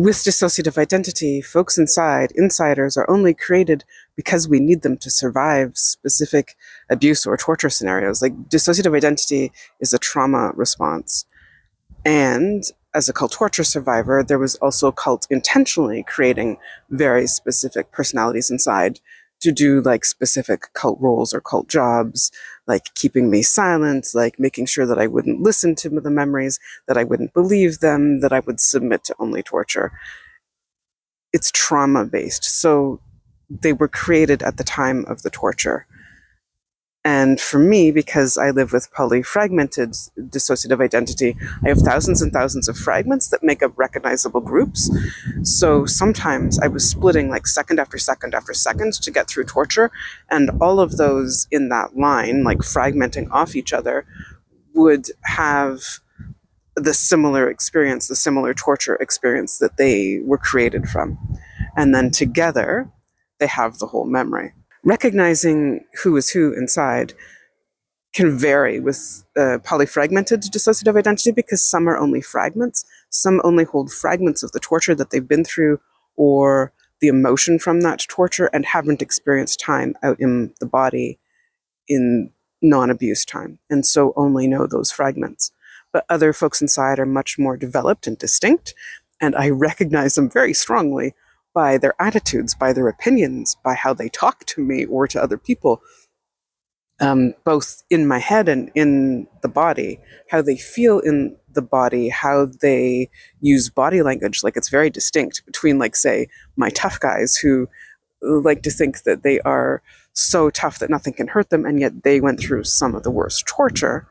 With dissociative identity, folks insiders, are only created because we need them to survive specific abuse or torture scenarios. Like, dissociative identity is a trauma response. And as a cult torture survivor, there was also cult intentionally creating very specific personalities inside to do like specific cult roles or cult jobs, like keeping me silent, like making sure that I wouldn't listen to the memories, that I wouldn't believe them, that I would submit to only torture. It's trauma-based, so they were created at the time of the torture. And for me, because I live with polyfragmented dissociative identity, I have thousands and thousands of fragments that make up recognizable groups. So sometimes I was splitting like second after second after second to get through torture, and all of those in that line, like fragmenting off each other, would have the similar experience, the similar torture experience that they were created from. And then together, they have the whole memory. Recognizing who is who inside can vary with polyfragmented dissociative identity, because some are only fragments. Some only hold fragments of the torture that they've been through or the emotion from that torture and haven't experienced time out in the body in non-abuse time, and so only know those fragments. But other folks inside are much more developed and distinct, and I recognize them very strongly by their attitudes, by their opinions, by how they talk to me or to other people, both in my head and in the body, how they feel in the body, how they use body language. Like, it's very distinct between, like, say, my tough guys who like to think that they are so tough that nothing can hurt them, and yet they went through some of the worst torture,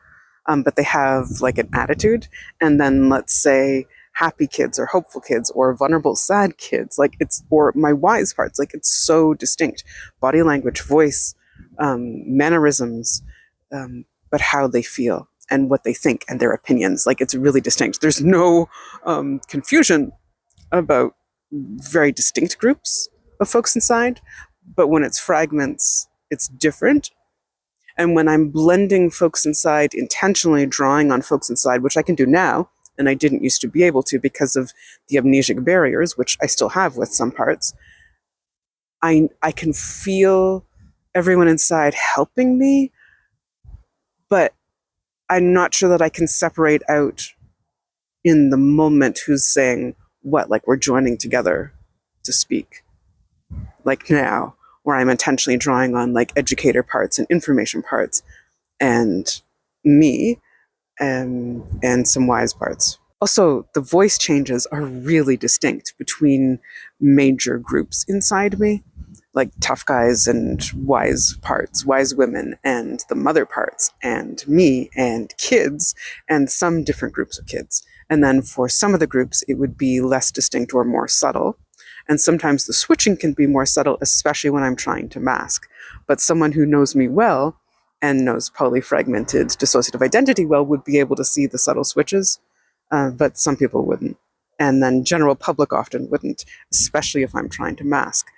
but they have like an attitude. And then, let's say, happy kids or hopeful kids or vulnerable sad kids, like, it's, or my wise parts, like, it's so distinct. Body language, voice, mannerisms, but how they feel and what they think and their opinions, like, it's really distinct. There's no confusion about very distinct groups of folks inside, but when it's fragments, it's different. And when I'm blending folks inside, intentionally drawing on folks inside, which I can do now, and I didn't used to be able to because of the amnesic barriers, which I still have with some parts, I can feel everyone inside helping me, but I'm not sure that I can separate out in the moment who's saying what, like, we're joining together to speak. Like now, where I'm intentionally drawing on like educator parts and information parts and me and some wise parts. Also, the voice changes are really distinct between major groups inside me, like tough guys and wise parts, wise women and the mother parts, and me and kids, and some different groups of kids. And then for some of the groups, it would be less distinct or more subtle. And sometimes the switching can be more subtle, especially when I'm trying to mask. But someone who knows me well and knows polyfragmented dissociative identity well would be able to see the subtle switches, but some people wouldn't. And then general public often wouldn't, especially if I'm trying to mask.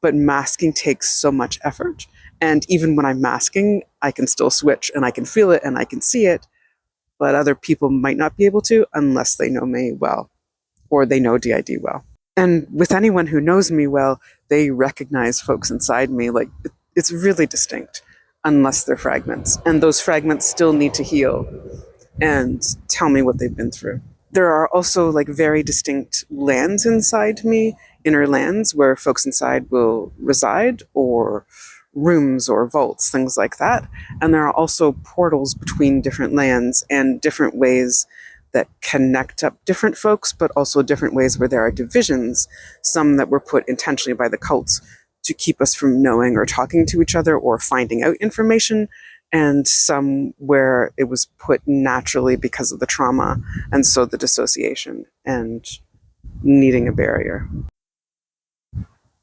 But masking takes so much effort. And even when I'm masking, I can still switch and I can feel it and I can see it, but other people might not be able to unless they know me well or they know DID well. And with anyone who knows me well, they recognize folks inside me. Like, it's really distinct unless they're fragments. And those fragments still need to heal and tell me what they've been through. There are also like very distinct lands inside me, inner lands where folks inside will reside, or rooms or vaults, things like that. And there are also portals between different lands and different ways that connect up different folks, but also different ways where there are divisions, some that were put intentionally by the cults to keep us from knowing or talking to each other or finding out information, and some where it was put naturally because of the trauma, and so the dissociation and needing a barrier.